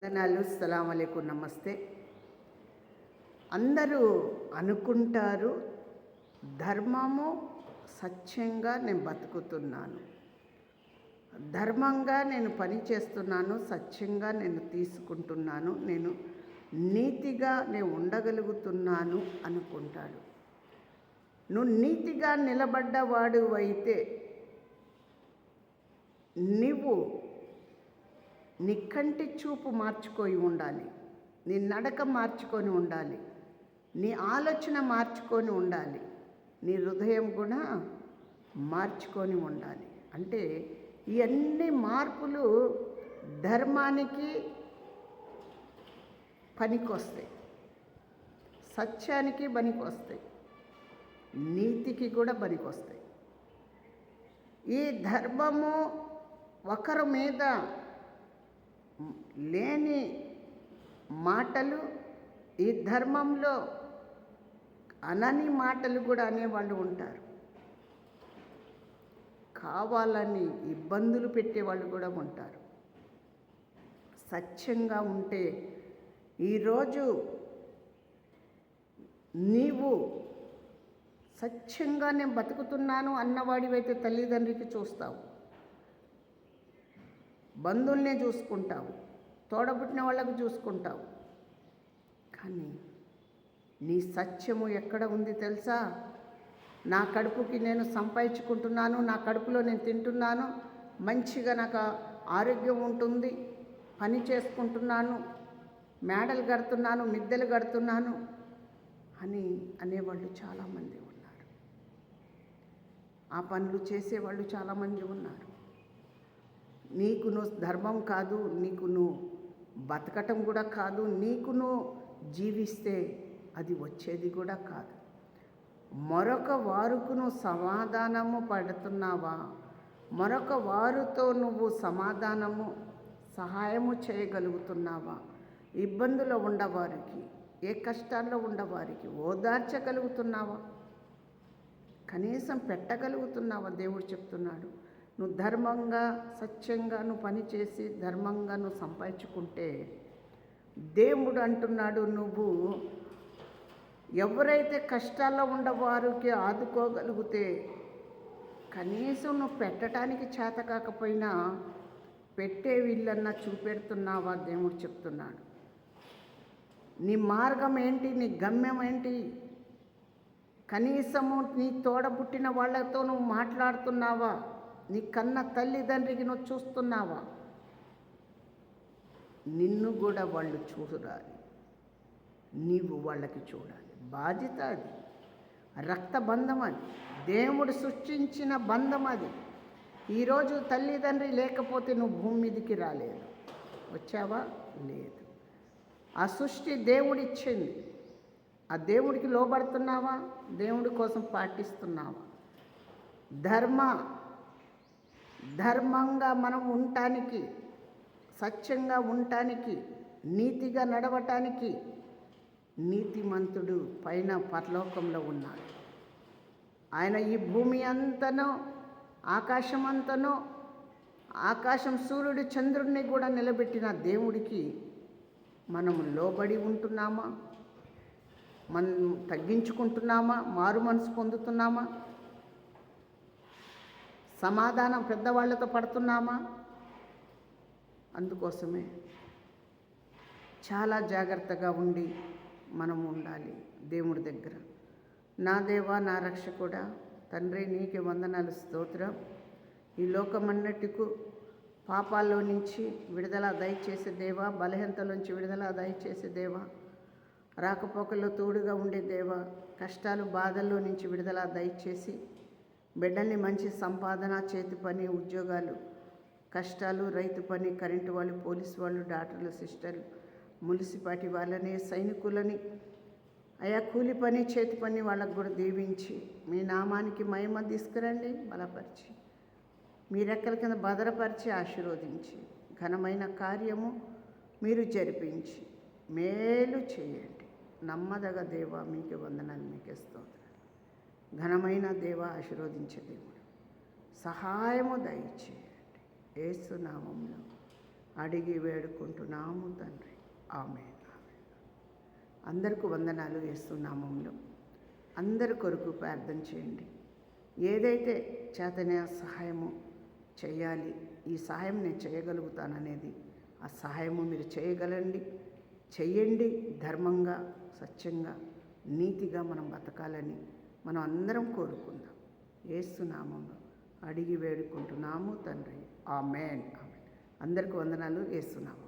అస్సలాము అలైకుం, నమస్తే. అందరూ అనుకుంటారు ధర్మము సత్యంగా నేను బతుకుతున్నాను, ధర్మంగా నేను పని చేస్తున్నాను, సత్యంగా నేను తీసుకుంటున్నాను, నేను నీతిగా నేను ఉండగలుగుతున్నాను అనుకుంటాడు. నువ్వు నీతిగా నిలబడ్డవాడు అయితే నువ్వు నీ కంటి చూపు మార్చుకొని ఉండాలి, నీ నడక మార్చుకొని ఉండాలి, నీ ఆలోచన మార్చుకొని ఉండాలి, నీ హృదయం కూడా మార్చుకొని ఉండాలి. అంటే ఇవన్నీ మార్పులు ధర్మానికి పనికొస్తాయి, సత్యానికి పనికొస్తాయి, నీతికి కూడా పనికొస్తాయి. ఈ ధర్మము ఒకరి మీద లేని మాటలు, ఈ ధర్మంలో అనని మాటలు కూడా అనేవాళ్ళు ఉంటారు, కావాలని ఇబ్బందులు పెట్టేవాళ్ళు కూడా ఉంటారు. సత్యంగా ఉంటే ఈరోజు నీవు సత్యంగా నేను బతుకుతున్నాను అన్నవాడివైతే తల్లిదండ్రికి చూస్తావు, బంధువుల్నే చూసుకుంటావు, తోడబుట్టిన వాళ్ళకు చూసుకుంటావు. కానీ నీ సత్యము ఎక్కడ ఉంది తెలుసా? నా కడుపుకి నేను సంపాదించుకుంటున్నాను, నా కడుపులో నేను తింటున్నాను, మంచిగా నాకు ఆరోగ్యం ఉంటుంది, పని చేసుకుంటున్నాను, మేడలు కడుతున్నాను, మిద్దెలు కడుతున్నాను అని అనేవాళ్ళు చాలామంది ఉన్నారు. ఆ పనులు చేసేవాళ్ళు చాలామంది ఉన్నారు. నీకు నువ్వు ధర్మం కాదు, నీకు నువ్వు బతకటం కూడా కాదు, నీకు నువ్వు జీవిస్తే అది వచ్చేది కూడా కాదు. మరొక వారుకు నువ్వు సమాధానము పడుతున్నావా? మరొక వారితో నువ్వు సహాయము చేయగలుగుతున్నావా? ఇబ్బందులో ఉండవారికి, ఏ కష్టాల్లో ఉండవారికి ఓదార్చగలుగుతున్నావా? కనీసం పెట్టగలుగుతున్నావా? దేవుడు చెప్తున్నాడు, నువ్వు ధర్మంగా సత్యంగా నువ్వు పనిచేసి ధర్మంగా నువ్వు సంపాదించుకుంటే దేవుడు అంటున్నాడు, నువ్వు ఎవరైతే కష్టాల్లో ఉండవారికి ఆదుకోగలిగితే కనీసం నువ్వు పెట్టడానికి చేత కాకపోయినా పెట్టే వీళ్ళన్నా చూపెడుతున్నావా? దేవుడు చెప్తున్నాడు. నీ మార్గం ఏంటి? నీ గమ్యం ఏంటి? కనీసము నీ తోడబుట్టిన వాళ్ళతో నువ్వు మాట్లాడుతున్నావా? నీ కన్న తల్లిదండ్రికి నువ్వు చూస్తున్నావా? నిన్ను కూడా వాళ్ళు చూడాలి, నీవు వాళ్ళకి చూడాలి. బాధ్యత అది, రక్తబంధం అది, దేవుడు సృష్టించిన బంధం అది. ఈరోజు తల్లిదండ్రి లేకపోతే నువ్వు భూమి మీదకి రాలేదు, వచ్చావా? లేదు. ఆ సృష్టి దేవుడిచ్చింది, ఆ దేవుడికి లోబడుతున్నావా? దేవుడి కోసం పాటిస్తున్నావా? ధర్మంగా మనం ఉండటానికి, సత్యంగా ఉండటానికి, నీతిగా నడవటానికి నీతిమంతుడు పైన పరలోకంలో ఉన్నాడు. ఆయన ఈ భూమి అంతనో ఆకాశం అంతనో, ఆకాశం సూర్యుడు చంద్రుడిని కూడా నిలబెట్టిన దేవుడికి మనము లోబడి ఉంటున్నామా? మనం తగ్గించుకుంటున్నామా? మారు మనసు పొందుతున్నామా? సమాధానం పెద్దవాళ్లతో పడుతున్నామా? అందుకోసమే చాలా జాగ్రత్తగా ఉండి మనం ఉండాలి దేవుడి దగ్గర. నా దేవా, నా రక్షకుడా, తండ్రి, నీకే వందనాలు, స్తోత్రం. ఈ లోకమన్నట్టుకు పాపాల్లో నుంచి విడుదల దయచేసే దేవా, బలహీనతలోంచి విడుదల దయచేసే దేవా, రాకపోకల్లో తోడుగా ఉండే దేవా, కష్టాలు బాధల్లో నుంచి విడుదల దయచేసి బిడ్డల్ని మంచి సంపాదన, చేతి పని, ఉద్యోగాలు, కష్టాలు, రైతు పని, కరెంటు వాళ్ళు, పోలీసు వాళ్ళు, డాక్టర్లు, సిస్టర్లు, మున్సిపాలిటీ వాళ్ళని, సైనికులని, అయా కూలి పని, చేతి పని వాళ్ళకు కూడా దీవించి మీ నామానికి మహిమ తీసుకురండి, బలపరిచి మీ రెక్కల కింద భద్రపరిచి ఆశీర్వదించి ఘనమైన కార్యము మీరు జరిపించి మేలు చేయండి. నమ్మదగ దేవ, మీకు వందనాలు, మీకే స్తోత్రాలు. ఘనమైన దేవ, ఆశీర్వదించే దేవుడు, సహాయము దయచేయండి. యేసు నామములో అడిగి వేడుకుంటున్నాము తండ్రి. ఆమేన్. అందరికీ వందనాలు యేసునామంలో. అందరి కొరకు ప్రార్థన చేయండి. ఏదైతే చేతనే సహాయము చేయాలి, ఈ సహాయం నేను చేయగలుగుతాననేది ఆ సహాయము మీరు చెయ్యండి. ధర్మంగా, సత్యంగా, నీతిగా మనం బతకాలని మనం అందరం కోరుకుందాం. యేసు నామములో అడిగి వేడుకుంటున్నాము తండ్రి. ఆమేన్. అందరికీ వందనాలు. యేసు నామములో.